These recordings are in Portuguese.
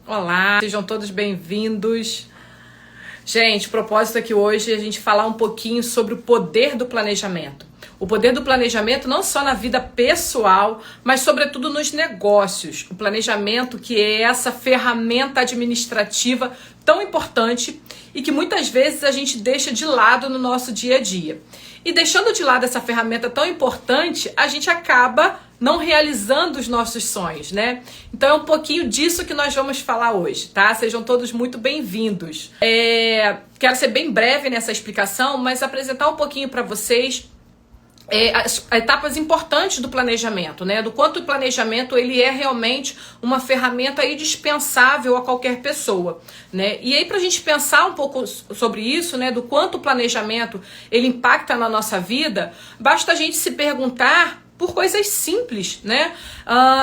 Olá, sejam todos bem-vindos. Gente, o propósito aqui hoje é a gente falar um pouquinho sobre o poder do planejamento. O poder do planejamento não só na vida pessoal, mas sobretudo nos negócios. O planejamento que é essa ferramenta administrativa tão importante e que muitas vezes a gente deixa de lado no nosso dia a dia. E deixando de lado essa ferramenta tão importante, a gente acaba não realizando os nossos sonhos, né? Então é um pouquinho disso que nós vamos falar hoje, tá? Sejam todos muito bem-vindos. Quero ser bem breve nessa explicação, mas apresentar um pouquinho para vocês as etapas importantes do planejamento, né? Do quanto o planejamento ele é realmente uma ferramenta indispensável a qualquer pessoa, né? E aí pra gente pensar um pouco sobre isso, né? Do quanto o planejamento ele impacta na nossa vida, basta a gente se perguntar por coisas simples, né?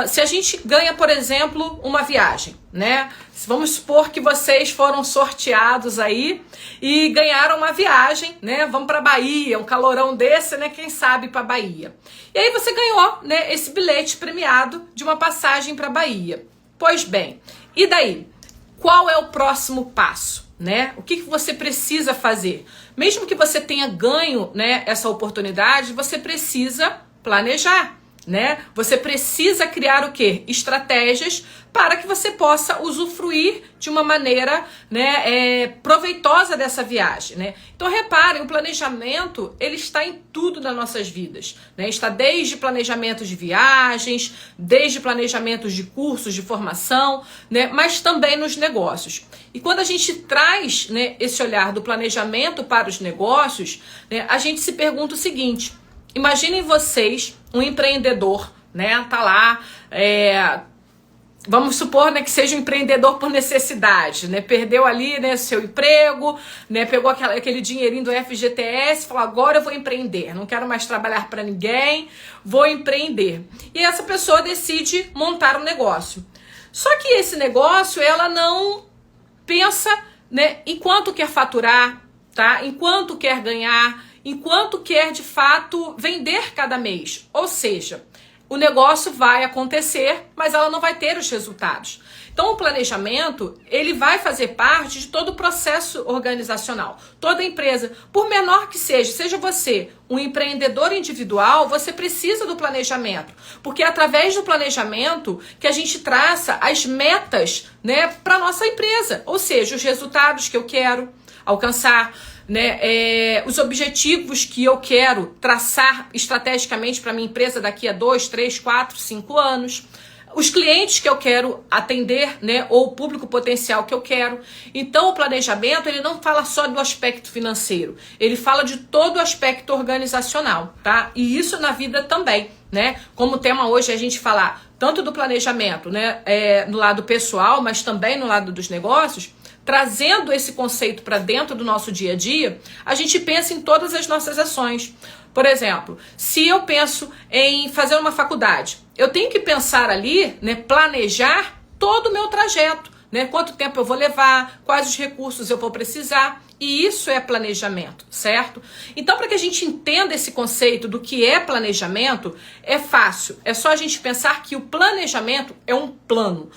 Se a gente ganha, por exemplo, uma viagem, né? Vamos supor que vocês foram sorteados aí e ganharam uma viagem, né? Vamos para Bahia, um calorão desse, né? Quem sabe para Bahia. E aí você ganhou, né? Esse bilhete premiado de uma passagem para Bahia. Pois bem, e daí? Qual é o próximo passo, né? O que você precisa fazer? Mesmo que você tenha ganho, né? Essa oportunidade, você precisa planejar, né? Você precisa criar o quê? Estratégias para que você possa usufruir de uma maneira, né, proveitosa dessa viagem, né? Então reparem, o planejamento ele está em tudo nas nossas vidas, né? Está desde planejamentos de viagens, desde planejamentos de cursos de formação, né? Mas também nos negócios. E quando a gente traz, né, esse olhar do planejamento para os negócios, né, a gente se pergunta o seguinte: imaginem vocês, um empreendedor, né, tá lá, vamos supor, né, que seja um empreendedor por necessidade, né, perdeu ali, né, seu emprego, né, pegou aquele dinheirinho do FGTS, falou, agora eu vou empreender, não quero mais trabalhar para ninguém, vou empreender. E essa pessoa decide montar um negócio. Só que esse negócio, ela não pensa, né, em quanto quer faturar, tá, em quanto quer ganhar, enquanto quer de fato vender cada mês. Ou seja, o negócio vai acontecer, mas ela não vai ter os resultados. Então o planejamento, ele vai fazer parte de todo o processo organizacional. Toda empresa, por menor que seja você um empreendedor individual, você precisa do planejamento. Porque é através do planejamento que a gente traça as metas, né, para nossa empresa. Ou seja, os resultados que eu quero alcançar, né, os objetivos que eu quero traçar estrategicamente para minha empresa daqui a 2, 3, 4, 5 anos, os clientes que eu quero atender, né, ou o público potencial que eu quero. Então o planejamento ele não fala só do aspecto financeiro, ele fala de todo o aspecto organizacional, tá? E isso na vida também, né? Como tema hoje é a gente falar tanto do planejamento, né, no lado pessoal, mas também no lado dos negócios. Trazendo esse conceito para dentro do nosso dia a dia, a gente pensa em todas as nossas ações. Por exemplo, se eu penso em fazer uma faculdade, eu tenho que pensar ali, né, planejar todo o meu trajeto, né, quanto tempo eu vou levar, quais os recursos eu vou precisar, e isso é planejamento, certo? Então, para que a gente entenda esse conceito do que é planejamento, é fácil, é só a gente pensar que o planejamento é um plano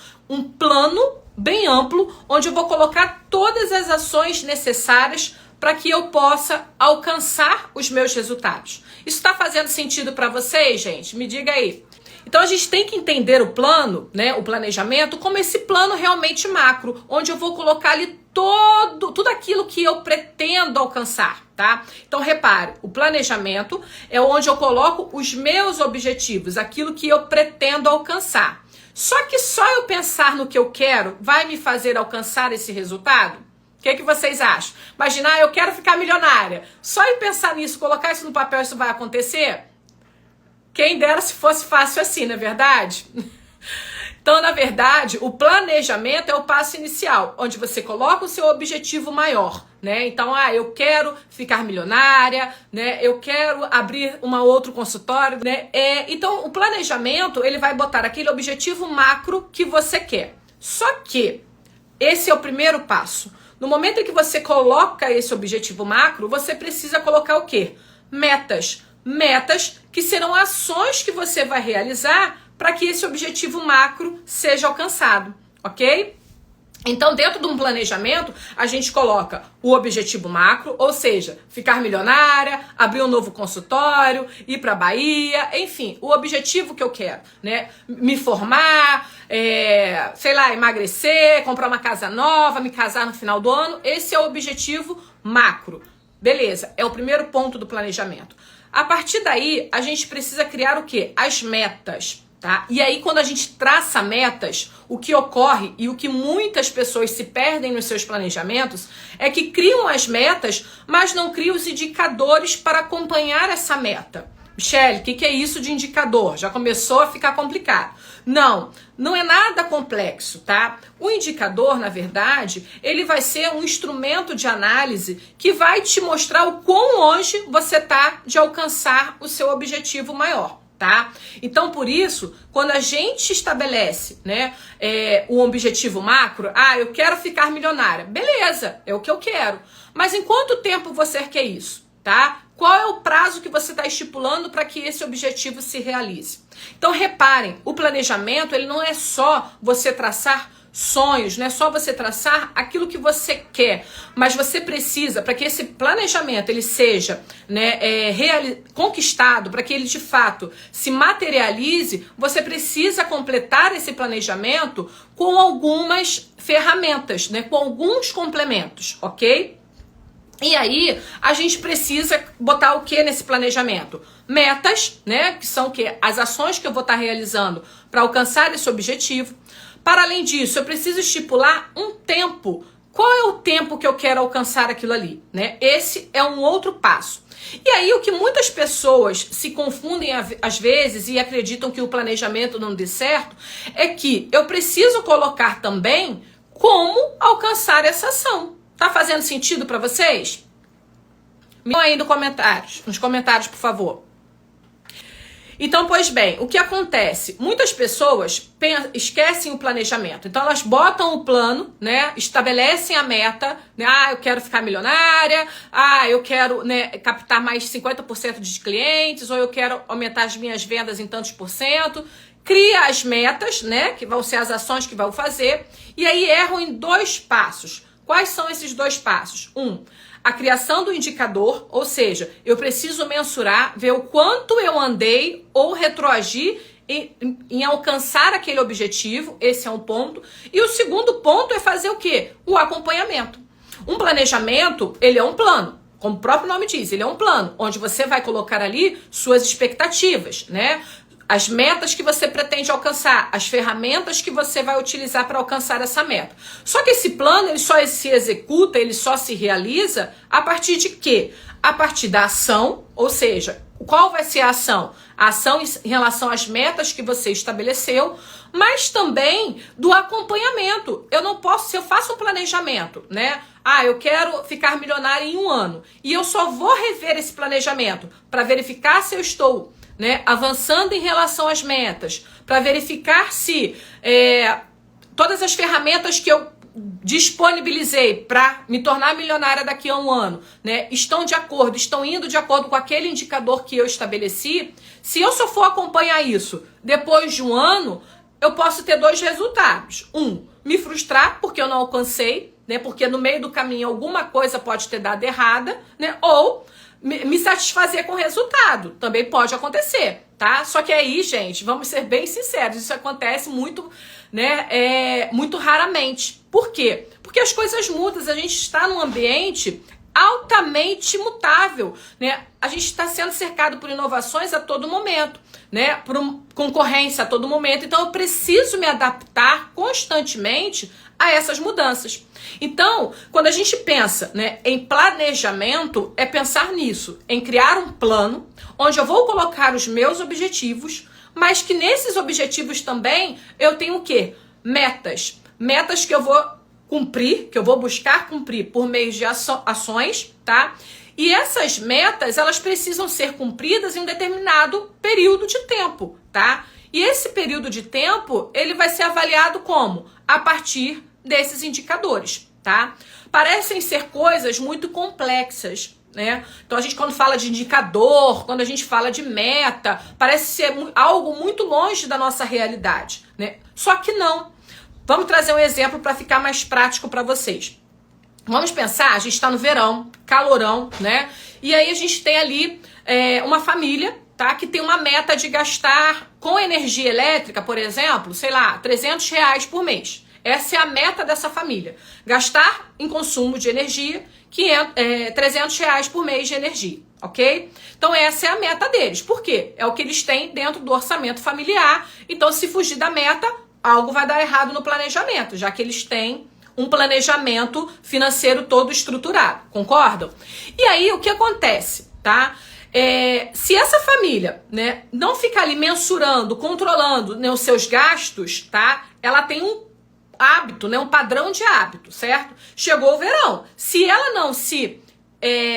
bem amplo, onde eu vou colocar todas as ações necessárias para que eu possa alcançar os meus resultados. Isso está fazendo sentido para vocês, gente? Me diga aí. Então a gente tem que entender o plano, né, o planejamento, como esse plano realmente macro, onde eu vou colocar ali tudo aquilo que eu pretendo alcançar, tá? Então repare, o planejamento é onde eu coloco os meus objetivos, aquilo que eu pretendo alcançar. Só que só eu pensar no que eu quero vai me fazer alcançar esse resultado? O que vocês acham? Imaginar, eu quero ficar milionária. Só em pensar nisso, colocar isso no papel, isso vai acontecer? Quem dera se fosse fácil assim, não é verdade? Então, na verdade, o planejamento é o passo inicial, onde você coloca o seu objetivo maior, né? Então, eu quero ficar milionária, né? Eu quero abrir outro consultório, né? Então, o planejamento, ele vai botar aquele objetivo macro que você quer. Só que esse é o primeiro passo. No momento em que você coloca esse objetivo macro, você precisa colocar o quê? Metas. Metas que serão ações que você vai realizar para que esse objetivo macro seja alcançado, ok? Então, dentro de um planejamento, a gente coloca o objetivo macro, ou seja, ficar milionária, abrir um novo consultório, ir para a Bahia, enfim, o objetivo que eu quero, né? Me formar, sei lá, emagrecer, comprar uma casa nova, me casar no final do ano. Esse é o objetivo macro. Beleza, é o primeiro ponto do planejamento. A partir daí, a gente precisa criar o quê? As metas. Tá? E aí, quando a gente traça metas, o que ocorre e o que muitas pessoas se perdem nos seus planejamentos é que criam as metas, mas não criam os indicadores para acompanhar essa meta. Michele, o que é isso de indicador? Já começou a ficar complicado. Não é nada complexo, tá? O indicador, na verdade, ele vai ser um instrumento de análise que vai te mostrar o quão longe você tá de alcançar o seu objetivo maior. Tá? Então, por isso, quando a gente estabelece, né, um objetivo macro, eu quero ficar milionária. Beleza, é o que eu quero. Mas em quanto tempo você quer isso? Tá? Qual é o prazo que você está estipulando para que esse objetivo se realize? Então, reparem, o planejamento ele não é só você traçar sonhos, não é só você traçar aquilo que você quer, mas você precisa, para que esse planejamento ele seja, né, conquistado, para que ele de fato se materialize, você precisa completar esse planejamento com algumas ferramentas, né, com alguns complementos, ok? E aí, a gente precisa botar o que nesse planejamento? Metas, né, que são o quê? As ações que eu vou estar realizando para alcançar esse objetivo. Para além disso, eu preciso estipular um tempo. Qual é o tempo que eu quero alcançar aquilo ali, né? Esse é um outro passo. E aí, o que muitas pessoas se confundem às vezes e acreditam que o planejamento não dê certo, é que eu preciso colocar também como alcançar essa ação. Tá fazendo sentido para vocês? Me digam aí nos comentários, por favor. Então, pois bem, o que acontece? Muitas pessoas esquecem o planejamento. Então, elas botam o plano, né? Estabelecem a meta, né? Eu quero ficar milionária, eu quero, né, captar mais 50% de clientes, ou eu quero aumentar as minhas vendas em tantos por cento. Cria as metas, né? Que vão ser as ações que vão fazer. E aí erram em 2 passos. Quais são esses 2 passos? A criação do indicador, ou seja, eu preciso mensurar, ver o quanto eu andei ou retroagi em alcançar aquele objetivo. Esse é um ponto. E o segundo ponto é fazer o quê? O acompanhamento. Um planejamento, ele é um plano. Como o próprio nome diz, ele é um plano, onde você vai colocar ali suas expectativas, né? As metas que você pretende alcançar, as ferramentas que você vai utilizar para alcançar essa meta. Só que esse plano, ele só se executa, ele só se realiza a partir de quê? A partir da ação, ou seja, qual vai ser a ação? A ação em relação às metas que você estabeleceu, mas também do acompanhamento. Eu não posso, se eu faço um planejamento, né? Eu quero ficar milionária em 1 ano, e eu só vou rever esse planejamento para verificar se eu estou, né, avançando em relação às metas, para verificar se todas as ferramentas que eu disponibilizei para me tornar milionária daqui a 1 ano, né, estão indo de acordo com aquele indicador que eu estabeleci. Se eu só for acompanhar isso depois de 1 ano, eu posso ter 2 resultados. Me frustrar porque eu não alcancei, né, porque no meio do caminho alguma coisa pode ter dado errada, né, ou me satisfazer com o resultado. Também pode acontecer, tá? Só que aí, gente, vamos ser bem sinceros, isso acontece muito, né, muito raramente. Por quê? Porque as coisas mudam, a gente está num ambiente altamente mutável, né? A gente está sendo cercado por inovações a todo momento, né? Por concorrência a todo momento. Então, eu preciso me adaptar constantemente a essas mudanças. Então, quando a gente pensa, né, em planejamento, é pensar nisso, em criar um plano onde eu vou colocar os meus objetivos, mas que nesses objetivos também eu tenho o quê? Metas. Metas que eu vou cumprir, que eu vou buscar cumprir por meio de ações, tá? E essas metas, elas precisam ser cumpridas em um determinado período de tempo, tá? E esse período de tempo, ele vai ser avaliado como? A partir desses indicadores, tá? Parecem ser coisas muito complexas, né? Então a gente, quando fala de indicador, quando a gente fala de meta, parece ser algo muito longe da nossa realidade, né? Só que não. Vamos trazer um exemplo para ficar mais prático para vocês. Vamos pensar, a gente está no verão, calorão, né? E aí a gente tem ali uma família, tá? Que tem uma meta de gastar com energia elétrica, por exemplo, sei lá, R$300 por mês. Essa é a meta dessa família. Gastar em consumo de energia R$300 por mês de energia, ok? Então essa é a meta deles. Por quê? É o que eles têm dentro do orçamento familiar. Então se fugir da meta, algo vai dar errado no planejamento, já que eles têm um planejamento financeiro todo estruturado, concordam? E aí o que acontece, tá? Se essa família, né, não ficar ali mensurando, controlando, né, os seus gastos, tá? Ela tem um hábito, né, um padrão de hábito, certo? Chegou o verão. Se ela não se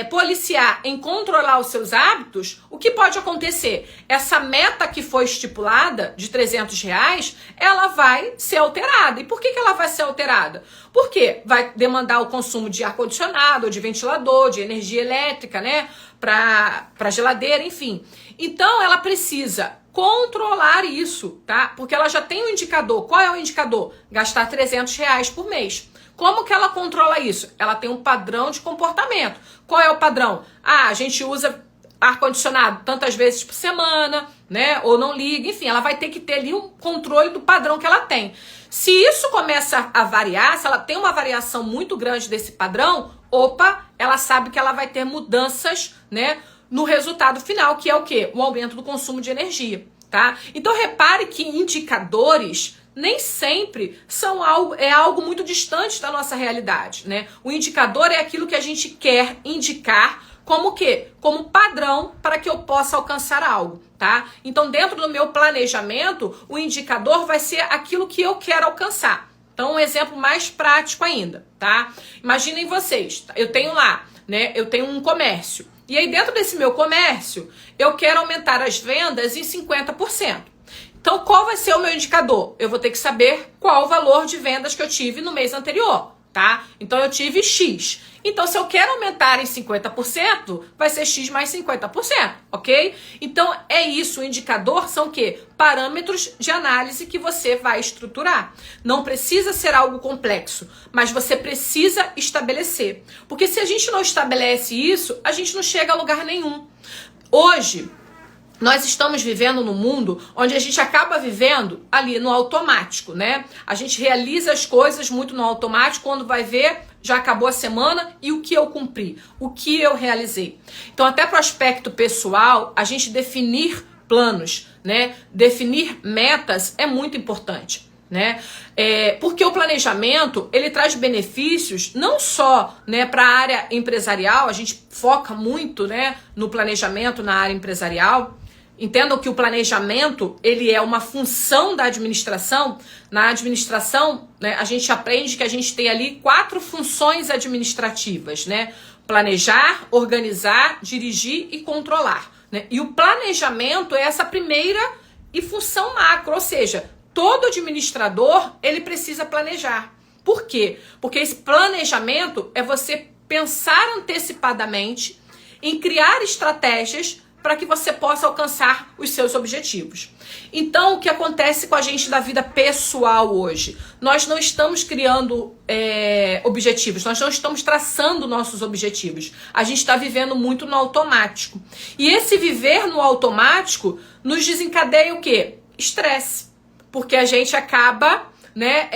policiar em controlar os seus hábitos, o que pode acontecer? Essa meta que foi estipulada de R$300, ela vai ser alterada. E por que ela vai ser alterada? Porque vai demandar o consumo de ar-condicionado, de ventilador, de energia elétrica, né? Para geladeira, enfim. Então, ela precisa controlar isso, tá? Porque ela já tem um indicador. Qual é o indicador? Gastar R$300 por mês. Como que ela controla isso? Ela tem um padrão de comportamento. Qual é o padrão? A gente usa ar-condicionado tantas vezes por semana, né? Ou não liga, enfim, ela vai ter que ter ali um controle do padrão que ela tem. Se isso começa a variar, se ela tem uma variação muito grande desse padrão, ela sabe que ela vai ter mudanças, né? No resultado final, que é o quê? O aumento do consumo de energia, tá? Então repare que indicadores nem sempre é algo muito distante da nossa realidade, né? O indicador é aquilo que a gente quer indicar como o quê? Como padrão para que eu possa alcançar algo, tá? Então, dentro do meu planejamento, o indicador vai ser aquilo que eu quero alcançar. Então, um exemplo mais prático ainda, tá? Imaginem vocês, eu tenho lá, né? Eu tenho um comércio. E aí, dentro desse meu comércio, eu quero aumentar as vendas em 50%. Então, qual vai ser o meu indicador? Eu vou ter que saber qual o valor de vendas que eu tive no mês anterior, tá? Então, eu tive X. Então, se eu quero aumentar em 50%, vai ser X mais 50%, ok? Então, é isso. O indicador são o quê? Parâmetros de análise que você vai estruturar. Não precisa ser algo complexo, mas você precisa estabelecer. Porque se a gente não estabelece isso, a gente não chega a lugar nenhum. Hoje, nós estamos vivendo num mundo onde a gente acaba vivendo ali no automático, né? A gente realiza as coisas muito no automático, quando vai ver, já acabou a semana e o que eu cumpri, o que eu realizei. Então, até para o aspecto pessoal, a gente definir planos, né? Definir metas é muito importante, né? Porque o planejamento, ele traz benefícios não só, né, para a área empresarial, a gente foca muito, né, no planejamento na área empresarial. Entendam que o planejamento, ele é uma função da administração. Na administração, né, a gente aprende que a gente tem ali 4 funções administrativas, né? Planejar, organizar, dirigir e controlar, né? E o planejamento é essa primeira e função macro, ou seja, todo administrador, ele precisa planejar. Por quê? Porque esse planejamento é você pensar antecipadamente em criar estratégias para que você possa alcançar os seus objetivos. Então, o que acontece com a gente da vida pessoal hoje? Nós não estamos criando objetivos, nós não estamos traçando nossos objetivos. A gente está vivendo muito no automático. E esse viver no automático nos desencadeia o quê? Estresse. Porque a gente acaba, né,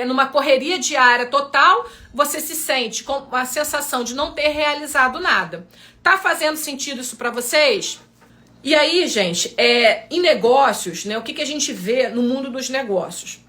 numa correria diária total, você se sente com a sensação de não ter realizado nada. Tá fazendo sentido isso para vocês? E aí, gente, em negócios, né, o que a gente vê no mundo dos negócios?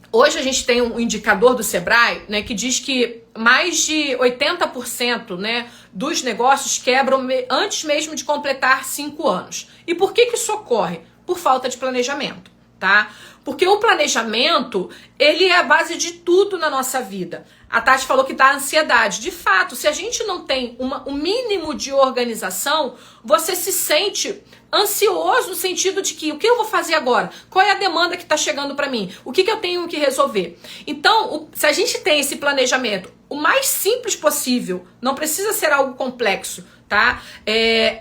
Hoje a gente tem um indicador do Sebrae, né, que diz que mais de 80%, né, dos negócios quebram antes mesmo de completar 5 anos. E por que isso ocorre? Por falta de planejamento, tá? Porque o planejamento, ele é a base de tudo na nossa vida. A Tati falou que dá ansiedade. De fato, se a gente não tem um mínimo de organização, você se sente ansioso no sentido de que o que eu vou fazer agora? Qual é a demanda que está chegando para mim? O que eu tenho que resolver? Então, se a gente tem esse planejamento o mais simples possível, não precisa ser algo complexo, tá?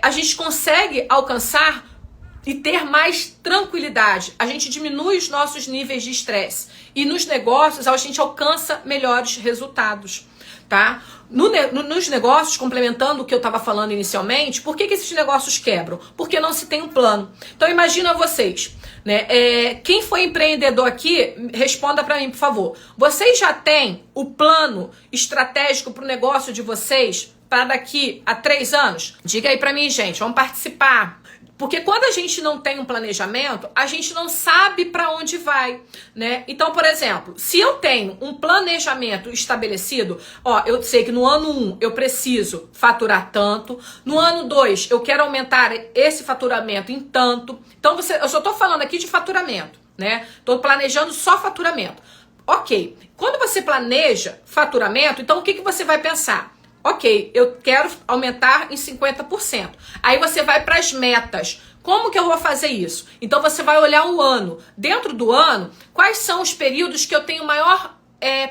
A gente consegue alcançar e ter mais tranquilidade. A gente diminui os nossos níveis de estresse. E nos negócios, a gente alcança melhores resultados, tá? Nos negócios, complementando o que eu estava falando inicialmente, por que esses negócios quebram? Porque não se tem um plano. Então, imagina vocês, né? Quem foi empreendedor aqui, responda para mim, por favor. Vocês já têm o plano estratégico para o negócio de vocês para daqui a 3 anos? Diga aí para mim, gente. Vamos participar. Porque quando a gente não tem um planejamento, a gente não sabe para onde vai, né? Então, por exemplo, se eu tenho um planejamento estabelecido, ó, eu sei que no ano 1 eu preciso faturar tanto, no ano 2 eu quero aumentar esse faturamento em tanto. Então, eu só tô falando aqui de faturamento, né? Tô planejando só faturamento. Ok, quando você planeja faturamento, então o que você vai pensar? Ok, eu quero aumentar em 50%. Aí você vai para as metas. Como que eu vou fazer isso? Então você vai olhar um ano. Dentro do ano, quais são os períodos que eu tenho maior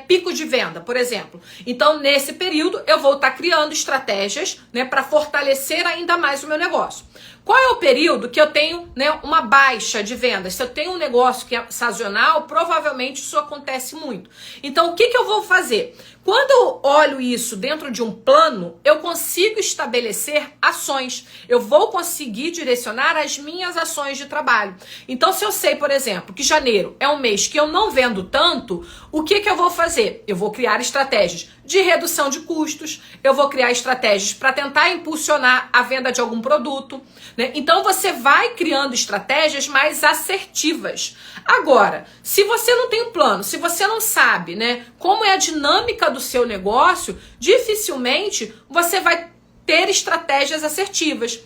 pico de venda, por exemplo? Então, nesse período, eu vou estar criando estratégias, né, para fortalecer ainda mais o meu negócio. Qual é o período que eu tenho, né, uma baixa de vendas? Se eu tenho um negócio que é sazonal, provavelmente isso acontece muito. Então, o que eu vou fazer? Quando eu olho isso dentro de um plano, eu consigo estabelecer ações. Eu vou conseguir direcionar as minhas ações de trabalho. Então, se eu sei, por exemplo, que janeiro é um mês que eu não vendo tanto, o que eu vou fazer? Eu vou criar estratégias de redução de custos, eu vou criar estratégias para tentar impulsionar a venda de algum produto, né? Então, você vai criando estratégias mais assertivas. Agora, se você não tem um plano, se você não sabe, né, como é a dinâmica do seu negócio, dificilmente você vai ter estratégias assertivas.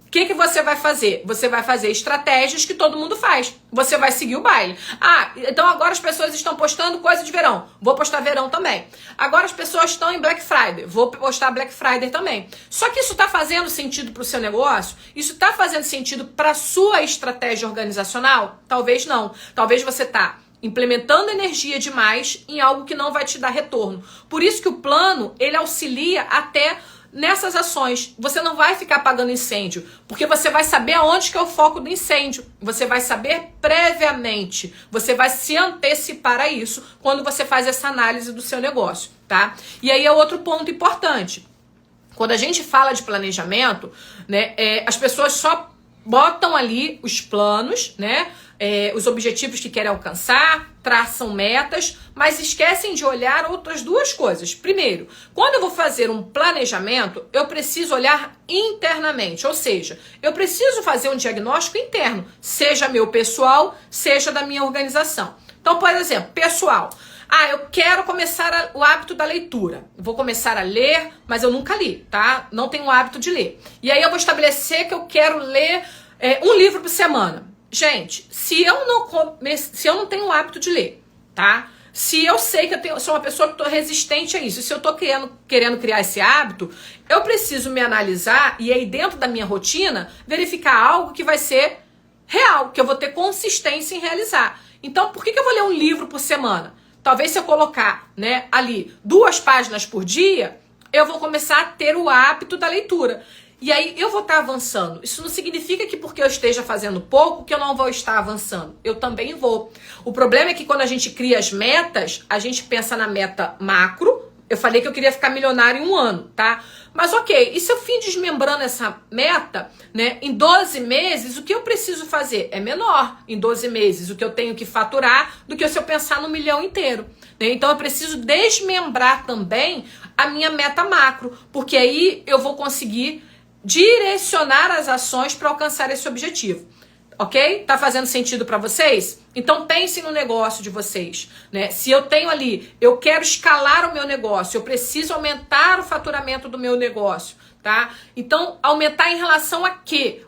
O que você vai fazer? Você vai fazer estratégias que todo mundo faz. Você vai seguir o baile. Ah, então agora as pessoas estão postando coisa de verão. Vou postar verão também. Agora as pessoas estão em Black Friday. Vou postar Black Friday também. Só que isso está fazendo sentido para o seu negócio? Isso está fazendo sentido para a sua estratégia organizacional? Talvez não. Talvez você está implementando energia demais em algo que não vai te dar retorno. Por isso que o plano, ele auxilia até nessas ações. Você não vai ficar apagando incêndio, porque você vai saber aonde que é o foco do incêndio. Você vai saber previamente. Você vai se antecipar a isso quando você faz essa análise do seu negócio, tá? E aí é outro ponto importante. Quando a gente fala de planejamento, né, as pessoas só botam ali os planos, né, os objetivos que querem alcançar, traçam metas, mas esquecem de olhar outras duas coisas. Primeiro, quando eu vou fazer um planejamento, eu preciso olhar internamente, ou seja, eu preciso fazer um diagnóstico interno, seja meu pessoal, seja da minha organização. Então, por exemplo, pessoal, eu quero começar o hábito da leitura. Vou começar a ler, mas eu nunca li, tá? Não tenho o hábito de ler. E aí eu vou estabelecer que eu quero ler um livro por semana. Gente, se eu não tenho o hábito de ler, tá? Se eu sei que eu sou uma pessoa que estou resistente a isso, se eu estou querendo criar esse hábito, eu preciso me analisar e aí dentro da minha rotina verificar algo que vai ser real, que eu vou ter consistência em realizar. Então, por que eu vou ler um livro por semana? Talvez se eu colocar, né, ali 2 páginas por dia, eu vou começar a ter o hábito da leitura. E aí eu vou estar avançando. Isso não significa que porque eu esteja fazendo pouco, que eu não vou estar avançando. Eu também vou. O problema é que quando a gente cria as metas, a gente pensa na meta macro. Eu falei que eu queria ficar milionário em 1 ano, tá? Mas ok, e se eu fim desmembrando essa meta, né? Em 12 meses, o que eu preciso fazer é menor. Em 12 meses, o que eu tenho que faturar do que se eu pensar no 1 milhão inteiro. Né? Então eu preciso desmembrar também a minha meta macro, porque aí eu vou conseguir direcionar as ações para alcançar esse objetivo. Ok? Tá fazendo sentido para vocês? Então pensem no negócio de vocês, né? Se eu tenho ali, eu quero escalar o meu negócio, eu preciso aumentar o faturamento do meu negócio, tá? Então, aumentar em relação a quê?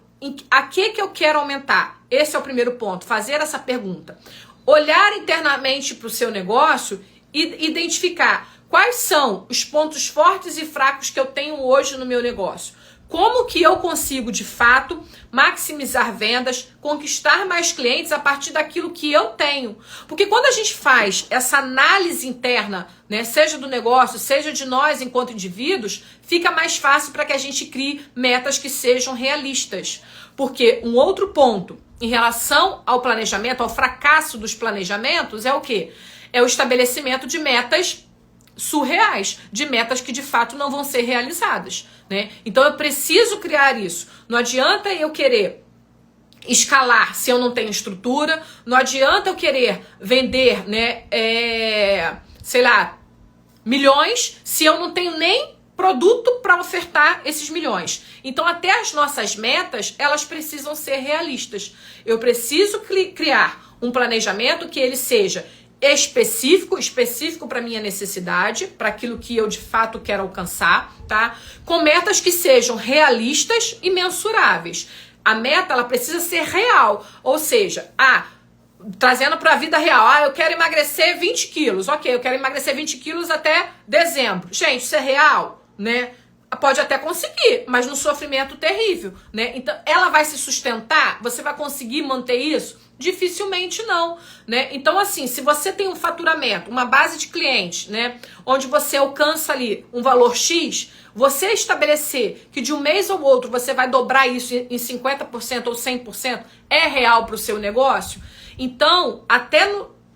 A que eu quero aumentar? Esse é o primeiro ponto, fazer essa pergunta. Olhar internamente para o seu negócio e identificar quais são os pontos fortes e fracos que eu tenho hoje no meu negócio. Como que eu consigo, de fato, maximizar vendas, conquistar mais clientes a partir daquilo que eu tenho? Porque quando a gente faz essa análise interna, né, seja do negócio, seja de nós enquanto indivíduos, fica mais fácil para que a gente crie metas que sejam realistas. Porque um outro ponto em relação ao planejamento, ao fracasso dos planejamentos, é o quê? É o estabelecimento de metas surreais, de metas que de fato não vão ser realizadas, né? Então eu preciso criar isso. Não adianta eu querer escalar se eu não tenho estrutura, não adianta eu querer vender, né, sei lá, milhões, se eu não tenho nem produto para ofertar esses milhões. Então até as nossas metas, elas precisam ser realistas. Eu preciso criar um planejamento que ele seja específico para minha necessidade, para aquilo que eu de fato quero alcançar, tá? Com metas que sejam realistas e mensuráveis. A meta, ela precisa ser real, ou seja, trazendo para a vida real, eu quero emagrecer 20 quilos, ok, eu quero emagrecer 20 quilos até dezembro. Gente, isso é real, né? Pode até conseguir, mas num sofrimento terrível, né? Então, ela vai se sustentar? Você vai conseguir manter isso? Dificilmente não, né? Então, assim, se você tem um faturamento, uma base de clientes, né, onde você alcança ali um valor X, você estabelecer que de um mês ao outro você vai dobrar isso em 50% ou 100% é real para o seu negócio? Então, até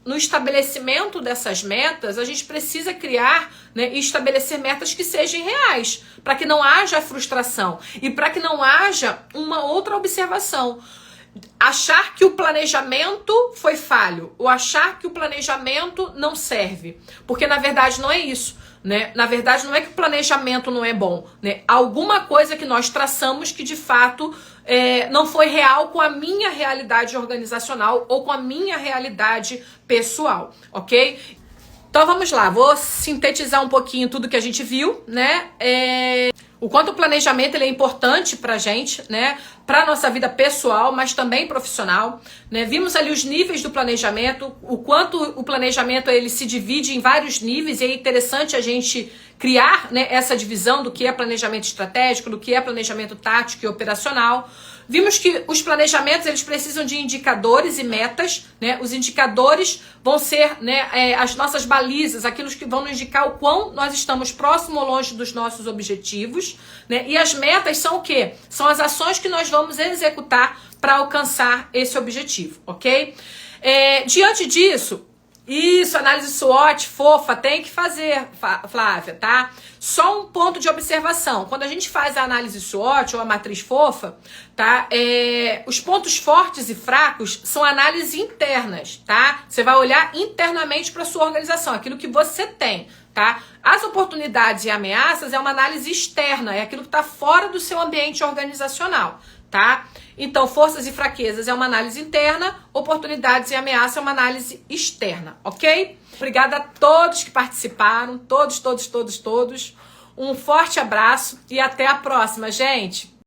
no estabelecimento dessas metas, a gente precisa criar, né, e estabelecer metas que sejam reais, para que não haja frustração e para que não haja uma outra observação. Achar que o planejamento foi falho, ou achar que o planejamento não serve, porque na verdade não é isso, né? Na verdade não é que o planejamento não é bom, né? Alguma coisa que nós traçamos que de fato não foi real com a minha realidade organizacional ou com a minha realidade pessoal, ok? Então vamos lá, vou sintetizar um pouquinho tudo que a gente viu, né? O quanto o planejamento ele é importante pra gente, né? Pra nossa vida pessoal, mas também profissional, né? Vimos ali os níveis do planejamento, o quanto o planejamento ele se divide em vários níveis, e é interessante a gente criar, né, essa divisão do que é planejamento estratégico, do que é planejamento tático e operacional. Vimos que os planejamentos eles precisam de indicadores e metas, né? Os indicadores vão ser, né, as nossas balizas, aquilo que vão nos indicar o quão nós estamos próximo ou longe dos nossos objetivos, né? E as metas são o quê? São as ações que nós vamos executar para alcançar esse objetivo, ok? Diante disso, isso, análise SWOT, fofa, tem que fazer, Flávia, tá? Só um ponto de observação. Quando a gente faz a análise SWOT ou a matriz fofa, tá? Os pontos fortes e fracos são análises internas, tá? Você vai olhar internamente para sua organização, aquilo que você tem, tá? As oportunidades e ameaças é uma análise externa, é aquilo que está fora do seu ambiente organizacional, tá? Então, forças e fraquezas é uma análise interna, oportunidades e ameaças é uma análise externa, ok? Obrigada a todos que participaram, todos. Um forte abraço e até a próxima, gente!